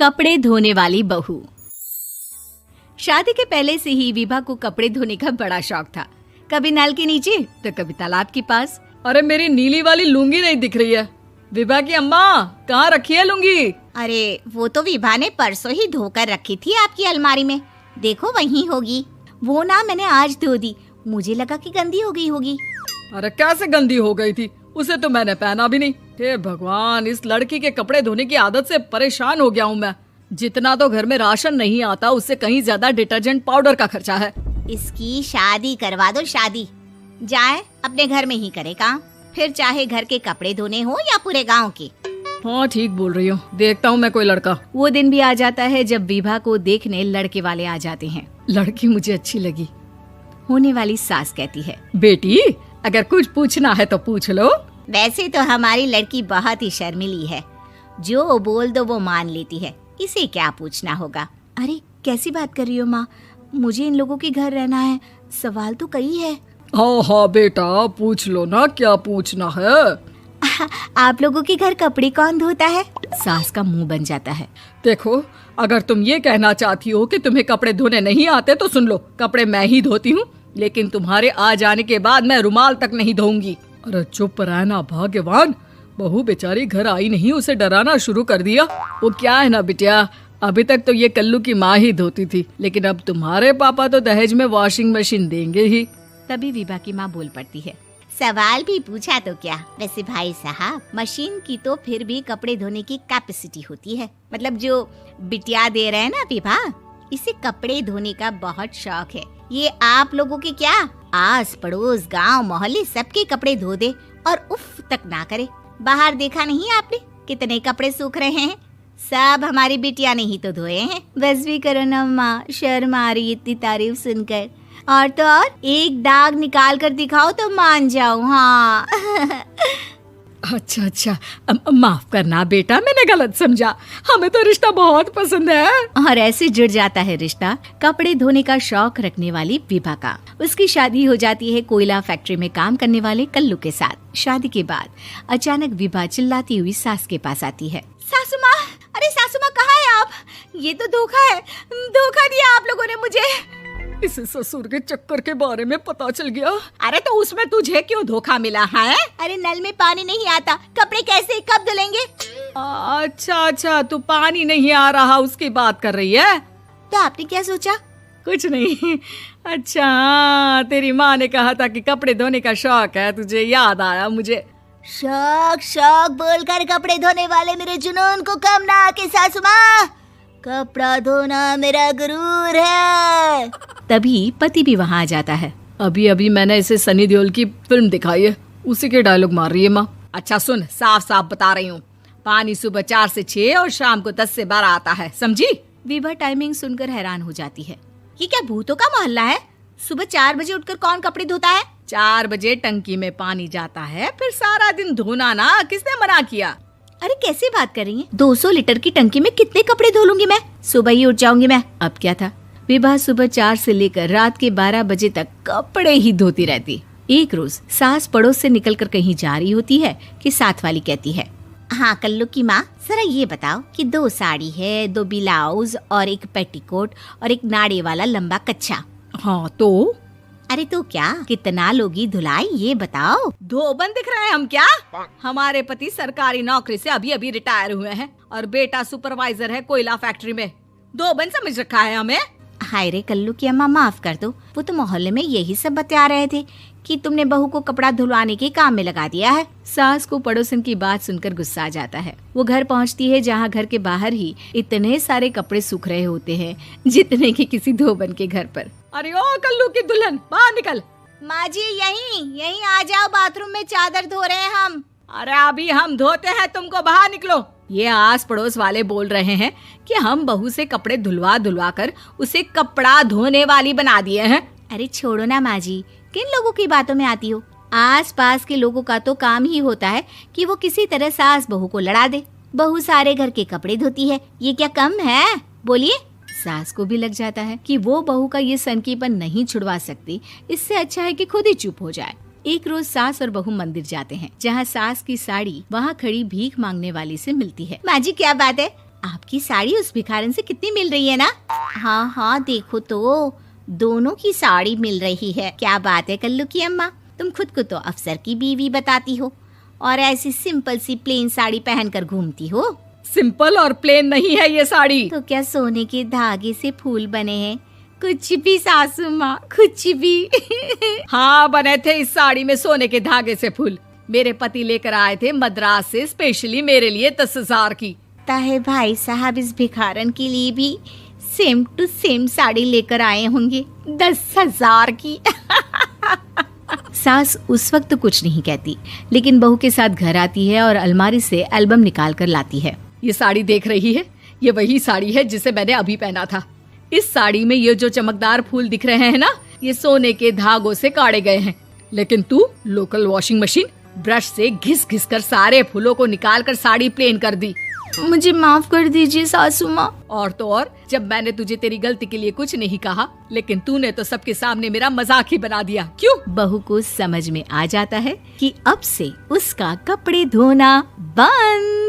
कपड़े धोने वाली बहू। शादी के पहले से ही विभा को कपड़े धोने का बड़ा शौक था। कभी नल के नीचे तो कभी तालाब के पास। अरे मेरी नीली वाली लुंगी नहीं दिख रही है। विभा की अम्मा, कहाँ रखी है लुंगी? अरे वो तो विभा ने परसों ही धोकर रखी थी आपकी अलमारी में, देखो वहीं होगी। वो ना मैंने आज धो दी, मुझे लगा कि गंदी हो गई होगी। अरे कैसे गंदी हो गई थी? उसे तो मैंने पहना भी नहीं। हे भगवान, इस लड़की के कपड़े धोने की आदत से परेशान हो गया हूँ मैं। जितना तो घर में राशन नहीं आता, उससे कहीं ज्यादा डिटर्जेंट पाउडर का खर्चा है। इसकी शादी करवा दो, शादी जाए अपने घर में ही करे काम, फिर चाहे घर के कपड़े धोने हो या पूरे गांव के। हाँ ठीक बोल रही हूँ, देखता हूँ मैं कोई लड़का। वो दिन भी आ जाता है जब विभा को देखने लड़के वाले आ जाते हैं। लड़की मुझे अच्छी लगी। होने वाली सास कहती है, बेटी अगर कुछ पूछना है तो पूछ लो। वैसे तो हमारी लड़की बहुत ही शर्मीली है, जो बोल दो वो मान लेती है, इसे क्या पूछना होगा। अरे कैसी बात कर रही हो माँ, मुझे इन लोगों के घर रहना है, सवाल तो कई है। हाँ हाँ बेटा, पूछ लो ना, क्या पूछना है। आप लोगों के घर कपड़े कौन धोता है? सास का मुंह बन जाता है। देखो, अगर तुम ये कहना चाहती हो कि तुम्हें कपड़े धोने नहीं आते तो सुन लो, कपड़े मैं ही धोती हूँ, लेकिन तुम्हारे आ जाने के बाद मैं रुमाल तक नहीं धोऊंगी। अरे चुप रहना भाग्यवान, बहू बेचारी घर आई नहीं, उसे डराना शुरू कर दिया। वो क्या है ना बिटिया, अभी तक तो ये कल्लू की माँ ही धोती थी, लेकिन अब तुम्हारे पापा तो दहेज में वॉशिंग मशीन देंगे ही। तभी विभा की माँ बोल पड़ती है, सवाल भी पूछा तो क्या। वैसे भाई साहब, मशीन की तो फिर भी कपड़े धोने की कैपेसिटी होती है। मतलब जो बिटिया दे रहे हैं ना विभा, इसे कपड़े धोने का बहुत शौक है। ये आप लोगों के क्या, आस पड़ोस गांव मोहल्ले सबके कपड़े धो दे और उफ तक ना करे। बाहर देखा नहीं आपने कितने कपड़े सूख रहे हैं? सब हमारी बिटिया ने ही तो धोए हैं। बस भी करो ना माँ, शर्म आ रही इतनी तारीफ सुनकर। और तो और एक दाग निकाल कर दिखाओ तो मान जाऊं। हाँ अच्छा, माफ करना बेटा, मैंने गलत समझा। हमें तो रिश्ता बहुत पसंद है। और ऐसे जुड़ जाता है रिश्ता कपड़े धोने का शौक रखने वाली विभा का। उसकी शादी हो जाती है कोयला फैक्ट्री में काम करने वाले कल्लू के साथ। शादी के बाद अचानक विभा चिल्लाती हुई सास के पास आती है। सासू माँ, अरे सासू माँ कहाँ है आप? ये तो धोखा है, धोखा दिया आप लोगों ने मुझे। इसे ससुर के चक्कर के बारे में पता चल गया। अरे तो उसमें तुझे क्यों धोखा मिला है? अरे नल में पानी नहीं आता, कपड़े कैसे कब धुलेंगे? अच्छा, तू पानी नहीं आ रहा उसकी बात कर रही है। तो आपने क्या सोचा? कुछ नहीं। अच्छा, तेरी माँ ने कहा था कि कपड़े धोने का शौक है तुझे, याद आया मुझे। शौक बोलकर कपड़े धोने वाले मेरे जुनून को कम ना आके सासू माँ, कपड़ा धोना मेरा गुरूर है। तभी पति भी वहाँ आ जाता है। अभी मैंने इसे सनी देओल की फिल्म दिखाई है, उसी के डायलॉग मार रही है माँ। अच्छा सुन, साफ साफ बता रही हूँ, पानी सुबह 4 से 6 और शाम को 10 से 12 आता है, समझी? विभा टाइमिंग सुनकर हैरान हो जाती है। ये क्या भूतों का मोहल्ला है? सुबह 4 बजे उठकर कौन कपड़े धोता है? 4 बजे टंकी में पानी जाता है, फिर सारा दिन धोना ना, किसने मना किया? अरे कैसी बात कर रही हैं? 200 लीटर की टंकी में कितने कपड़े धो लूंगी मैं? सुबह ही उठ जाऊंगी मैं। अब क्या था, विभा सुबह 4 से लेकर रात के 12 बजे तक कपड़े ही धोती रहती। एक रोज सास पड़ोस से निकलकर कहीं जा रही होती है कि साथ वाली कहती है, हाँ कल्लू की माँ, जरा ये बताओ कि 2 साड़ी है, 2 ब्लाउज और एक पेटीकोट और एक नाड़े वाला लंबा कच्छा। हाँ तो? अरे तो क्या, कितना लोगी धुलाई ये बताओ। धोबन दिख रहे हैं हम क्या? हमारे पति सरकारी नौकरी से अभी रिटायर हुए हैं और बेटा सुपरवाइजर है कोयला फैक्ट्री में। धोबन समझ रखा है हमें? हाय रे कल्लू की अम्मा, माफ कर दो, वो तो मोहल्ले में यही सब बता रहे थे कि तुमने बहू को कपड़ा धुलवाने के काम में लगा दिया है। सास को पड़ोसन की बात सुनकर गुस्सा आ जाता है। वो घर पहुंचती है जहां घर के बाहर ही इतने सारे कपड़े सूख रहे होते हैं जितने कि किसी धोबन के घर पर। अरे ओ कल्लू की दुल्हन, बाहर निकल। माँ जी यहीं आ जाओ, बाथरूम में चादर धो रहे हैं हम। अरे अभी हम धोते हैं, तुमको बाहर निकलो। ये आस पड़ोस वाले बोल रहे हैं कि हम बहू से कपड़े धुलवा कर उसे कपड़ा धोने वाली बना दिए हैं। अरे छोड़ो ना माँ जी, किन लोगों की बातों में आती हो? आस पास के लोगों का तो काम ही होता है कि वो किसी तरह सास बहू को लड़ा दे। बहू सारे घर के कपड़े धोती है, ये क्या कम है? बोलिए। सास को भी लग जाता है कि वो बहू का ये सनकीपन नहीं छुड़वा सकती, इससे अच्छा है कि खुद ही चुप हो जाए। एक रोज सास और बहू मंदिर जाते हैं, जहाँ सास की साड़ी वहाँ खड़ी भीख मांगने वाली से मिलती है। माँ जी क्या बात है, आपकी साड़ी उस भिखारन से कितनी मिल रही है ना? हाँ हाँ, देखो तो दोनों की साड़ी मिल रही है। क्या बात है कल्लू की अम्मा, तुम खुद को तो अफसर की बीवी बताती हो और ऐसी सिंपल सी प्लेन साड़ी पहनकर घूमती हो। सिंपल और प्लेन नहीं है ये साड़ी। तो क्या सोने के धागे से फूल बने हैं? कुछ भी सासू माँ, कुछ भी। हाँ, बने थे इस साड़ी में सोने के धागे से फूल। मेरे पति लेकर आए थे मद्रास से स्पेशली मेरे लिए 10,000 की। ताहे भाई साहब इस भिखारन के लिए भी सेम टू सेम साड़ी लेकर आए होंगे 10,000 की। सास उस वक्त कुछ नहीं कहती, लेकिन बहू के साथ घर आती है और अलमारी से एल्बम निकाल कर लाती है। ये साड़ी देख रही है, ये वही साड़ी है जिसे मैंने अभी पहना था। इस साड़ी में ये जो चमकदार फूल दिख रहे हैं ना, ये सोने के धागों से काढ़े गए हैं। लेकिन तू लोकल वॉशिंग मशीन ब्रश से घिस घिस कर सारे फूलों को निकाल कर साड़ी प्लेन कर दी। मुझे माफ कर दीजिए सासू माँ। और तो और, जब मैंने तुझे तेरी गलती के लिए कुछ नहीं कहा, लेकिन तूने तो सबके सामने मेरा मजाक ही बना दिया। क्यों? बहू को समझ में आ जाता है कि अब से उसका कपड़े धोना बंद।